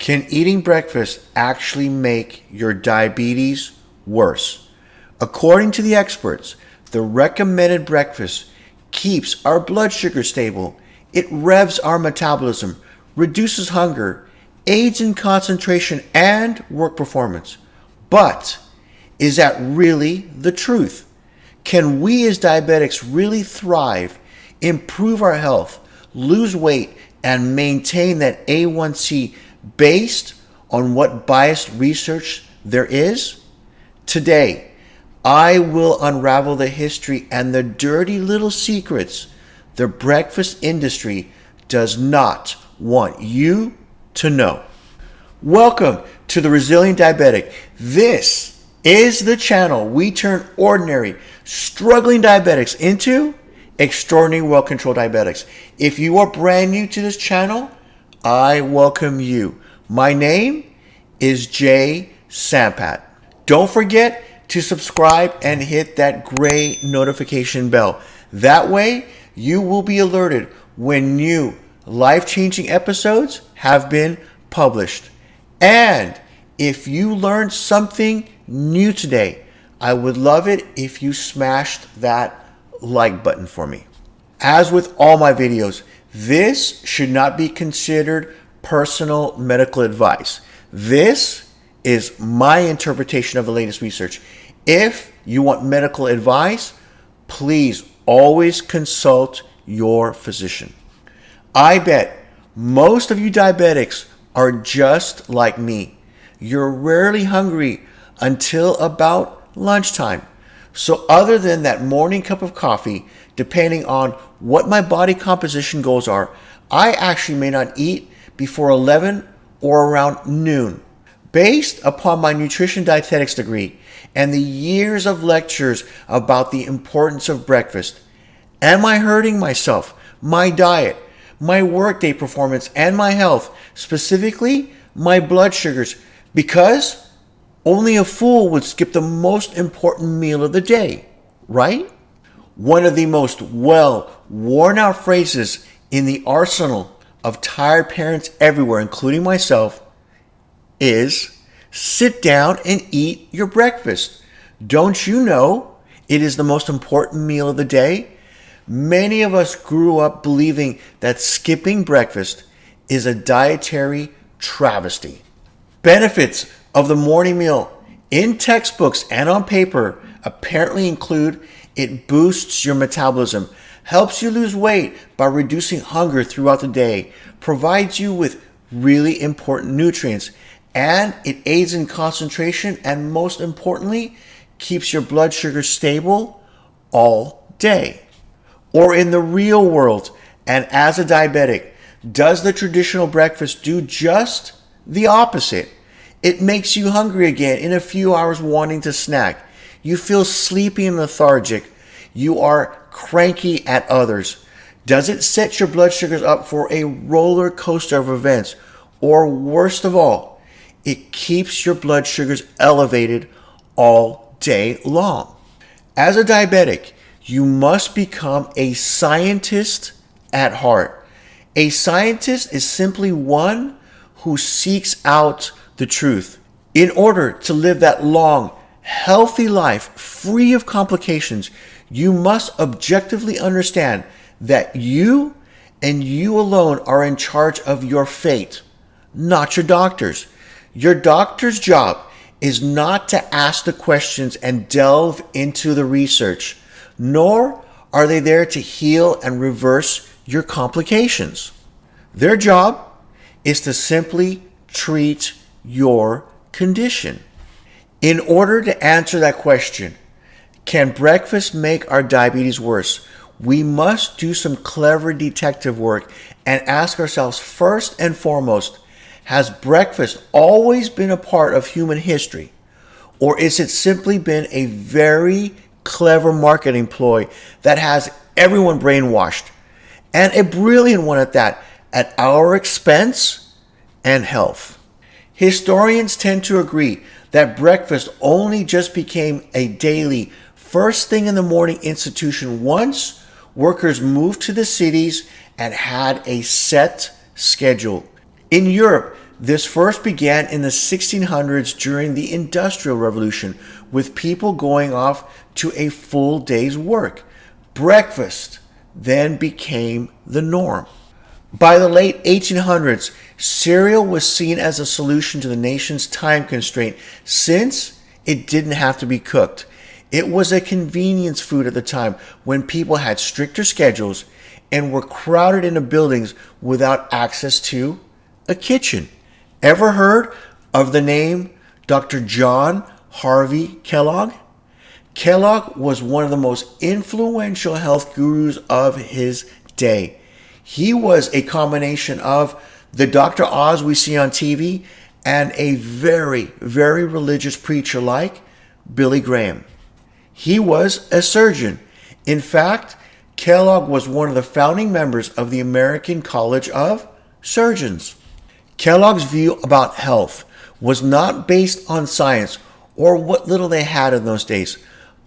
Can eating breakfast actually make your diabetes worse? According to the experts, the recommended breakfast keeps our blood sugar stable, it revs our metabolism, reduces hunger, aids in concentration and work performance. But is that really the truth? Can we as diabetics really thrive, improve our health, lose weight, and maintain that A1C based on what biased research there is? Today, I will unravel the history and the dirty little secrets the breakfast industry does not want you to know. Welcome to the Resilient Diabetic. This is the channel we turn ordinary, struggling diabetics into extraordinary, well-controlled diabetics. If you are brand new to this channel, I welcome you. My name is Sampat. Don't forget to subscribe and hit that gray notification bell. That way, you will be alerted when new life-changing episodes have been published. And if you learned something new today, I would love it if you smashed that like button for me. As with all my videos, this should not be considered personal medical advice. This is my interpretation of the latest research. If you want medical advice, please always consult your physician. I bet most of you diabetics are just like me. You're rarely hungry until about lunchtime. So other than that morning cup of coffee, depending on what my body composition goals are, I actually may not eat before 11 or around noon. Based upon my nutrition dietetics degree and the years of lectures about the importance of breakfast, am I hurting myself, my diet, my workday performance, and my health, specifically my blood sugars, because only a fool would skip the most important meal of the day, right? One of the most worn out phrases in the arsenal of tired parents everywhere, including myself, is sit down and eat your breakfast. Don't you know it is the most important meal of the day? Many of us grew up believing that skipping breakfast is a dietary travesty. Benefits of the morning meal in textbooks and on paper apparently include it boosts your metabolism, helps you lose weight by reducing hunger throughout the day, provides you with really important nutrients, and it aids in concentration, and most importantly, keeps your blood sugar stable all day. Or in the real world, and as a diabetic, does the traditional breakfast do just the opposite? It makes you hungry again in a few hours, wanting to snack. You feel sleepy and lethargic. You are cranky at others. Does it set your blood sugars up for a roller coaster of events? Or worst of all, it keeps your blood sugars elevated all day long. As a diabetic, you must become a scientist at heart. A scientist is simply one who seeks out the truth. In order to live that long, healthy life free of complications, you must objectively understand that you and you alone are in charge of your fate, not your doctor's. Your doctor's job is not to ask the questions and delve into the research, nor are they there to heal and reverse your complications. Their job is to simply treat your condition. In order to answer that question, can breakfast make our diabetes worse? We must do some clever detective work and ask ourselves first and foremost, has breakfast always been a part of human history? Or is it simply been a very clever marketing ploy that has everyone brainwashed, and a brilliant one at that, at our expense and health? Historians tend to agree that breakfast only just became a daily, first thing in the morning institution once workers moved to the cities and had a set schedule. In Europe, This first began in the 1600s during the Industrial Revolution, with people going off to a full day's work. Breakfast then became the norm. By the late 1800s, cereal was seen as a solution to the nation's time constraint since it didn't have to be cooked. It was a convenience food at the time when people had stricter schedules and were crowded into buildings without access to a kitchen. Ever heard of the name Dr. John Harvey Kellogg? Kellogg was one of the most influential health gurus of his day. He was a combination of the Dr. Oz we see on TV and a very, very religious preacher like Billy Graham. He was a surgeon. In fact, Kellogg was one of the founding members of the American College of Surgeons. Kellogg's view about health was not based on science or what little they had in those days,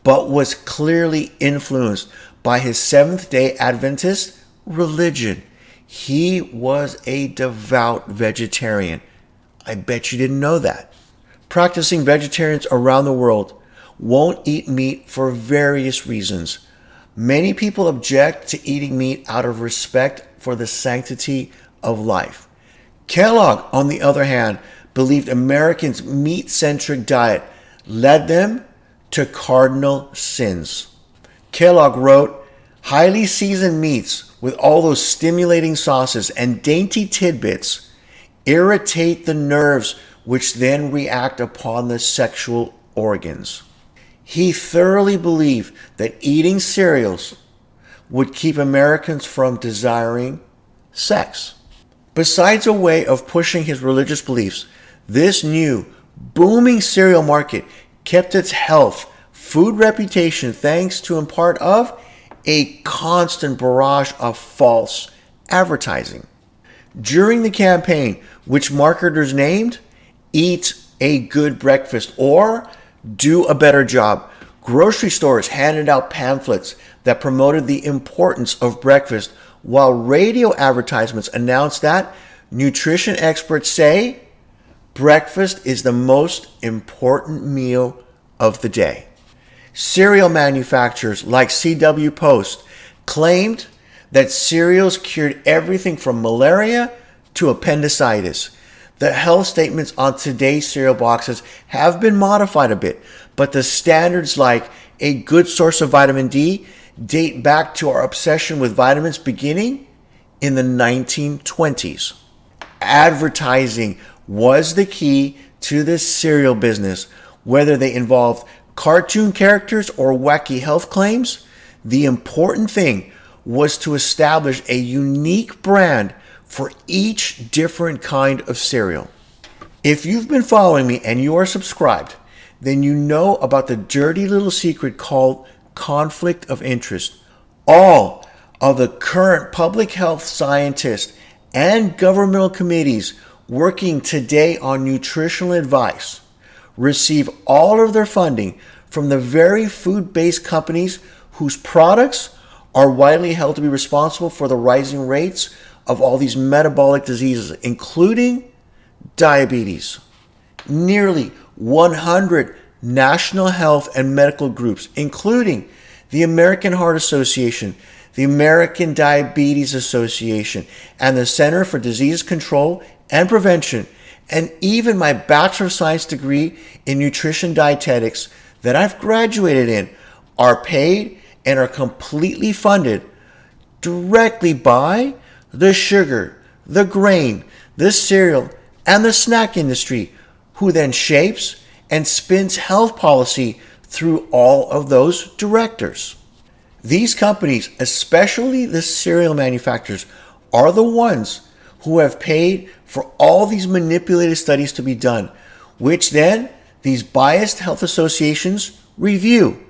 but was clearly influenced by his Seventh-day Adventist religion. He was a devout vegetarian. I bet you didn't know that. Practicing vegetarians around the world won't eat meat for various reasons. Many people object to eating meat out of respect for the sanctity of life. Kellogg, on the other hand, believed Americans' meat-centric diet led them to cardinal sins. Kellogg wrote, "Highly seasoned meats with all those stimulating sauces and dainty tidbits irritate the nerves, which then react upon the sexual organs." He thoroughly believed that eating cereals would keep Americans from desiring sex. Besides a way of pushing his religious beliefs, this new, booming cereal market kept its health, food reputation thanks to in part of a constant barrage of false advertising. During the campaign, which marketers named Eat a Good Breakfast or Do a Better Job, grocery stores handed out pamphlets that promoted the importance of breakfast, while radio advertisements announced that nutrition experts say breakfast is the most important meal of the day. Cereal manufacturers like CW Post claimed that cereals cured everything from malaria to appendicitis. The health statements on today's cereal boxes have been modified a bit, but the standards like a good source of vitamin D date back to our obsession with vitamins beginning in the 1920s. Advertising was the key to this cereal business. Whether they involved cartoon characters or wacky health claims, the important thing was to establish a unique brand for each different kind of cereal. If you've been following me and you are subscribed, then you know about the dirty little secret called conflict of interest. All of the current public health scientists and governmental committees working today on nutritional advice receive all of their funding from the very food-based companies whose products are widely held to be responsible for the rising rates of all these metabolic diseases, including diabetes. Nearly 100 national health and medical groups, including the American Heart Association, the American Diabetes Association, and the Center for Disease Control and Prevention, and even my Bachelor of Science degree in Nutrition Dietetics that I've graduated in, are paid and are completely funded directly by the sugar, the grain, the cereal, and the snack industry, who then shapes and spins health policy through all of those directors. These companies, especially the cereal manufacturers, are the ones who have paid for all these manipulated studies to be done, which then these biased health associations review.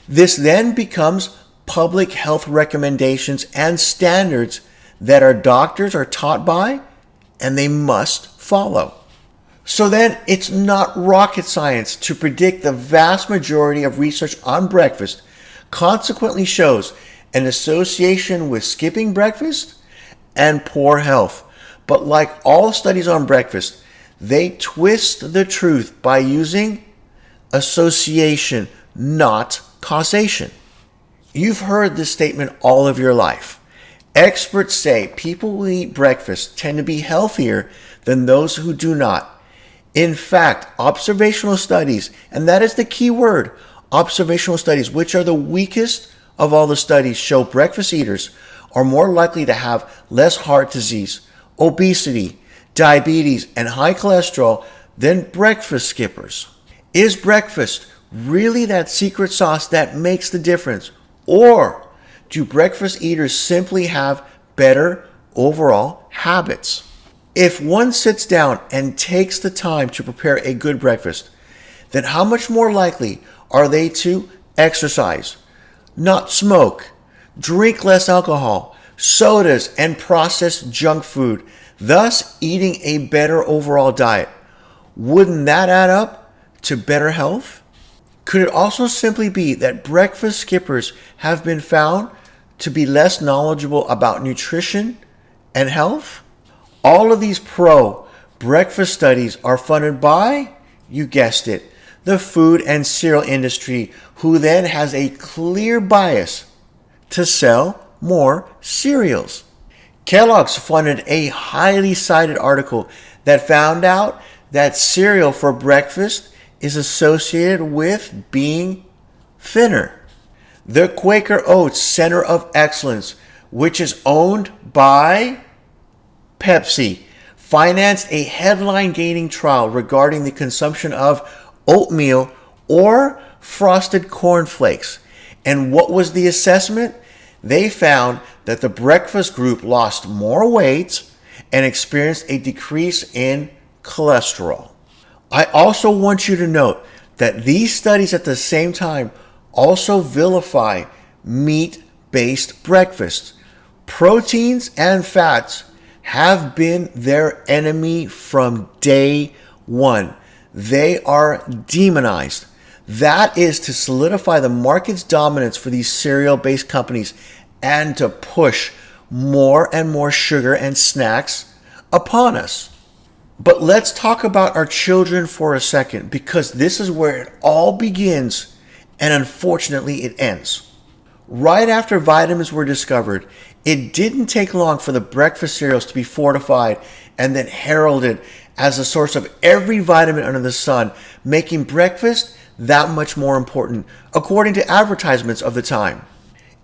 This then becomes public health recommendations and standards that our doctors are taught by and they must follow. So then it's not rocket science to predict the vast majority of research on breakfast consequently shows an association with skipping breakfast and poor health. But like all studies on breakfast, They twist the truth by using association, not causation. You've heard this statement all of your life. Experts say people who eat breakfast tend to be healthier than those who do not. In fact, observational studies, and that is the key word, observational studies, which are the weakest of all the studies, show breakfast eaters are more likely to have less heart disease, obesity, diabetes, and high cholesterol than breakfast skippers. Is breakfast really that secret sauce that makes the difference? Or do breakfast eaters simply have better overall habits? If one sits down and takes the time to prepare a good breakfast, then how much more likely are they to exercise, not smoke, drink less alcohol, sodas, and processed junk food, thus eating a better overall diet? Wouldn't that add up to better health? Could it also simply be that breakfast skippers have been found to be less knowledgeable about nutrition and health? All of these pro-breakfast studies are funded by, you guessed it, the food and cereal industry, who then has a clear bias to sell more cereals. Kellogg's funded a highly cited article that found out that cereal for breakfast is associated with being thinner. The Quaker Oats Center of Excellence, which is owned by Pepsi, financed a headline-gaining trial regarding the consumption of oatmeal or frosted cornflakes. And what was the assessment? They found that the breakfast group lost more weight and experienced a decrease in cholesterol. I also want you to note that these studies at the same time also vilify meat-based breakfasts. Proteins and fats have been their enemy from day one. They are demonized. That is to solidify the market's dominance for these cereal-based companies and to push more and more sugar and snacks upon us. But let's talk about our children for a second, because this is where it all begins and unfortunately it ends. Right after vitamins were discovered, it didn't take long for the breakfast cereals to be fortified and then heralded as a source of every vitamin under the sun, making breakfast that much more important, according to advertisements of the time.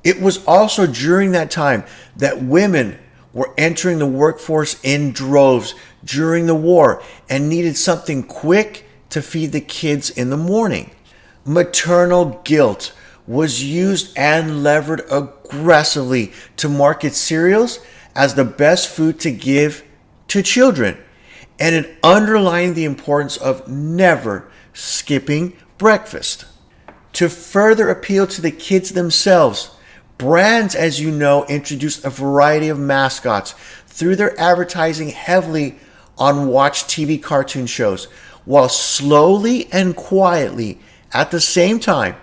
It was also during that time that women were entering the workforce in droves during the war and needed something quick to feed the kids in the morning. Maternal guilt was used and levered aggressively to market cereals as the best food to give to children, and it underlined the importance of never skipping breakfast. To further appeal to the kids themselves, brands, as you know, introduced a variety of mascots through their advertising heavily on watch TV cartoon shows, while slowly and quietly, at the same time,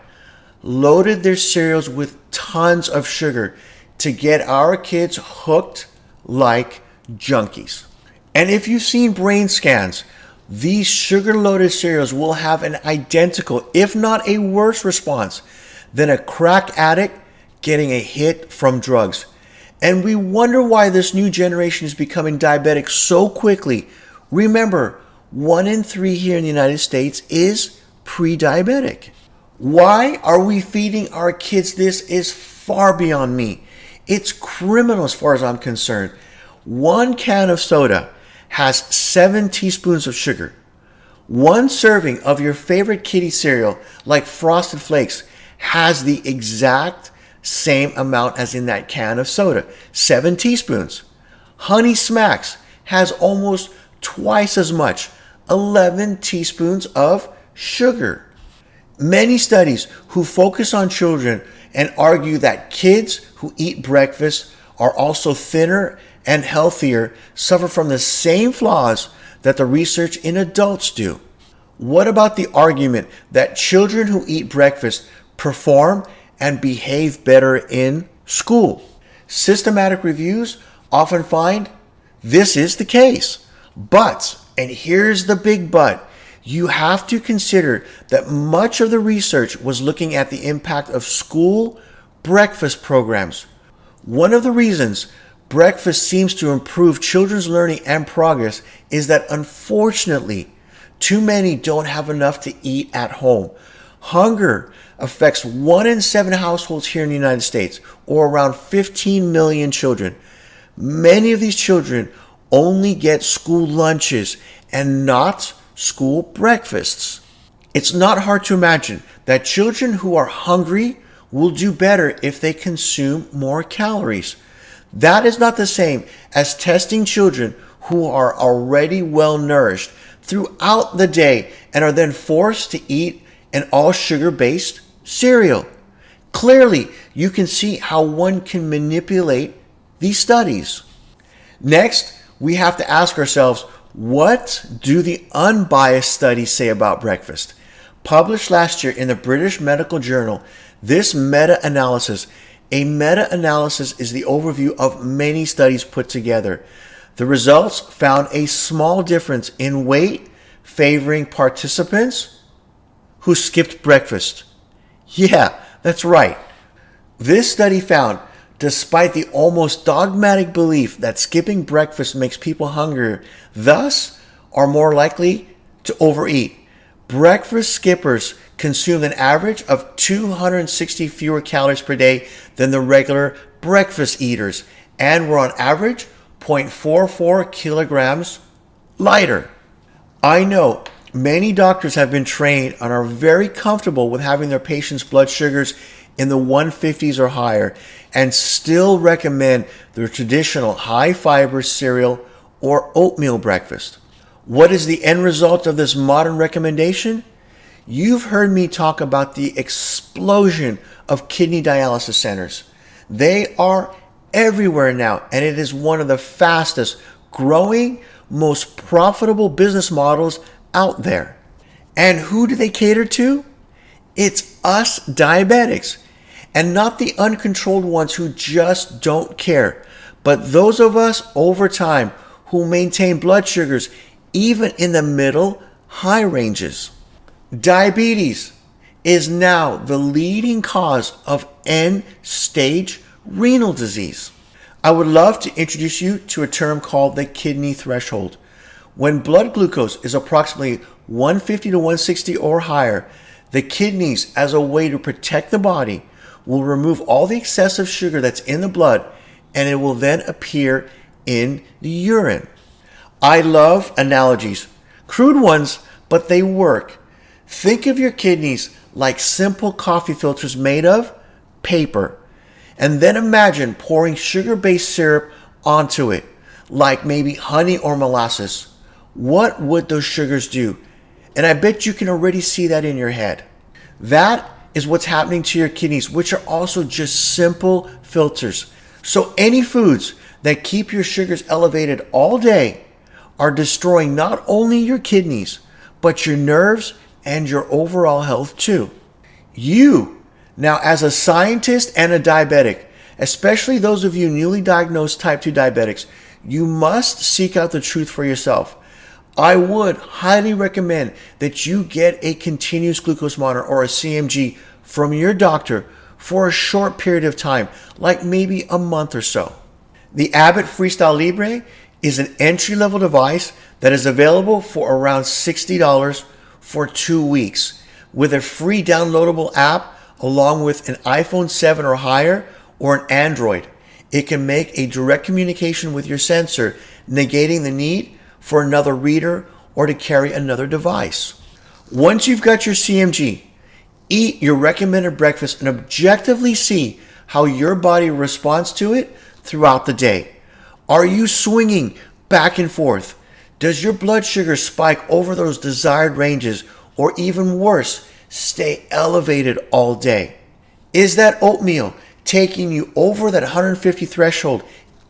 loaded their cereals with tons of sugar to get our kids hooked like junkies. And if you've seen brain scans, these sugar-loaded cereals will have an identical, if not a worse response than a crack addict getting a hit from drugs. And we wonder why this new generation is becoming diabetic so quickly. Remember, 1 in 3 here in the United States is pre-diabetic. Why are we feeding our kids this is far beyond me. It's criminal as far as I'm concerned. 1 can of soda has 7 teaspoons of sugar. 1 serving of your favorite kiddie cereal, like Frosted Flakes, has the exact same amount as in that can of soda, 7 teaspoons. Honey Smacks has almost twice as much, 11 teaspoons of sugar. Many studies who focus on children and argue that kids who eat breakfast are also thinner and healthier suffer from the same flaws that the research in adults do. What about the argument that children who eat breakfast perform and behave better in school? Systematic reviews often find this is the case. But And here's the big but. You have to consider that much of the research was looking at the impact of school breakfast programs. One of the reasons breakfast seems to improve children's learning and progress is that unfortunately, too many don't have enough to eat at home. Hunger affects 1 in 7 households here in the United States, or around 15 million children. Many of these children only get school lunches and not school breakfasts. It's not hard to imagine that children who are hungry will do better if they consume more calories. That is not the same as testing children who are already well nourished throughout the day and are then forced to eat an all sugar-based cereal. Clearly, you can see how one can manipulate these studies. Next, we have to ask ourselves, what do the unbiased studies say about breakfast? Published last year in the British Medical Journal, this meta-analysis is the overview of many studies put together. The results found a small difference in weight favoring participants who skipped breakfast. Yeah, that's right. This study found, despite the almost dogmatic belief that skipping breakfast makes people hungrier, thus are more likely to overeat. Breakfast skippers consumed an average of 260 fewer calories per day than the regular breakfast eaters and were on average 0.44 kilograms lighter. I know many doctors have been trained and are very comfortable with having their patients' blood sugars in the 150s or higher and still recommend the traditional high fiber cereal or oatmeal breakfast. What is the end result of this modern recommendation? You've heard me talk about the explosion of kidney dialysis centers. They are everywhere now, and it is one of the fastest growing, most profitable business models out there. And who do they cater to? It's us diabetics, and not the uncontrolled ones who just don't care, but those of us over time who maintain blood sugars even in the middle high ranges. Diabetes is now the leading cause of end-stage renal disease. I would love to introduce you to a term called the kidney threshold. When blood glucose is approximately 150 to 160 or higher, the kidneys, as a way to protect the body, will remove all the excessive sugar that's in the blood, and it will then appear in the urine. I love analogies, crude ones, but they work. Think of your kidneys like simple coffee filters made of paper, and then imagine pouring sugar-based syrup onto it, like maybe honey or molasses. What would those sugars do? And I bet you can already see that in your head. That is what's happening to your kidneys, which are also just simple filters. So any foods that keep your sugars elevated all day are destroying not only your kidneys, but your nerves and your overall health too. You, now as a scientist and a diabetic, especially those of you newly diagnosed type 2 diabetics, you must seek out the truth for yourself. I would highly recommend that you get a continuous glucose monitor or a CMG from your doctor for a short period of time, like maybe a month or so. The Abbott Freestyle Libre is an entry-level device that is available for around $60 for 2 weeks with a free downloadable app along with an iPhone 7 or higher or an Android. It can make a direct communication with your sensor, negating the need for another reader or to carry another device. Once you've got your CMG, eat your recommended breakfast and objectively see how your body responds to it throughout the day. Are you swinging back and forth? Does your blood sugar spike over those desired ranges, or even worse, stay elevated all day? Is that oatmeal taking you over that 150 threshold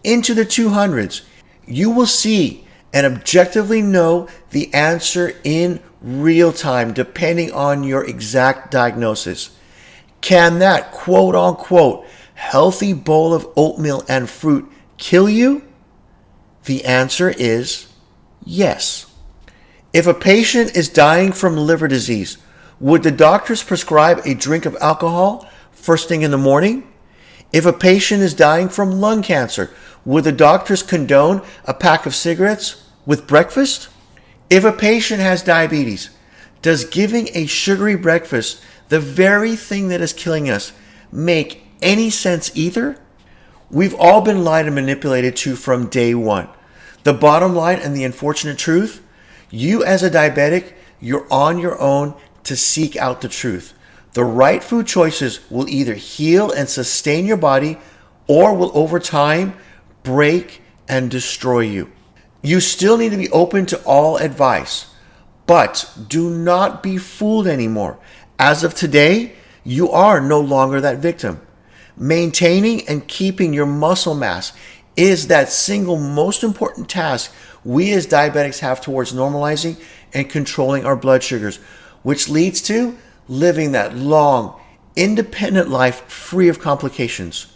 into the 200s? You will see and objectively know the answer in real time depending on your exact diagnosis. Can that quote unquote healthy bowl of oatmeal and fruit kill you? The answer is yes. If a patient is dying from liver disease, would the doctors prescribe a drink of alcohol first thing in the morning? If a patient is dying from lung cancer, would the doctors condone a pack of cigarettes with breakfast? If a patient has diabetes, does giving a sugary breakfast, the very thing that is killing us, make any sense either? We've all been lied and manipulated to from day one. The bottom line and the unfortunate truth, you as a diabetic, you're on your own to seek out the truth. The right food choices will either heal and sustain your body or will over time break and destroy you. You still need to be open to all advice, but do not be fooled anymore. As of today, you are no longer that victim. Maintaining and keeping your muscle mass is that single most important task we as diabetics have towards normalizing and controlling our blood sugars, which leads to living that long, independent life free of complications.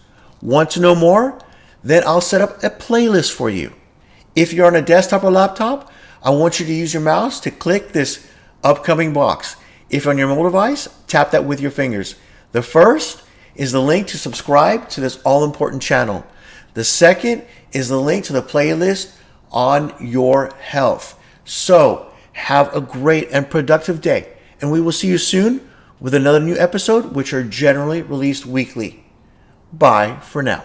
Want to know more? Then I'll set up a playlist for you. If you're on a desktop or laptop, I want you to use your mouse to click this upcoming box. If you're on your mobile device, tap that with your fingers. The first is the link to subscribe to this all-important channel. The second is the link to the playlist on your health. So, have a great and productive day, and we will see you soon with another new episode, which are generally released weekly. Bye for now.